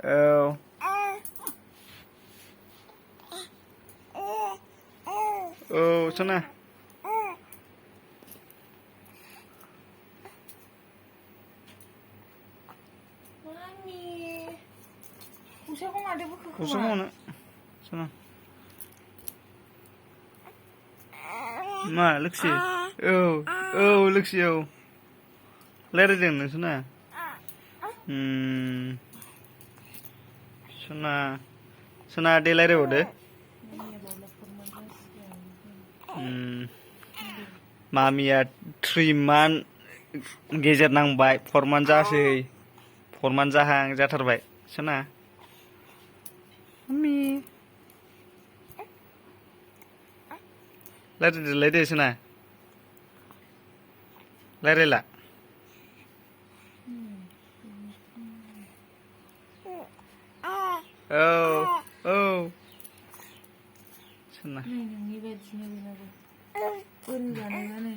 औ औ सना Mami, usah kok nggak ada buku Usah mana sana Ma look see look see रायज्लायदों नोंसोरना सना दे रायज्लायबावदो मामिया 3 month गेजेर नांबाय 4 month जासै 4 month जाहां जाथारबाय सना मामि रायज्लायदोलाय दे सना रायज्लायला औ सना नोंनि बायदिनो बेनाबो बोन जानायबा नै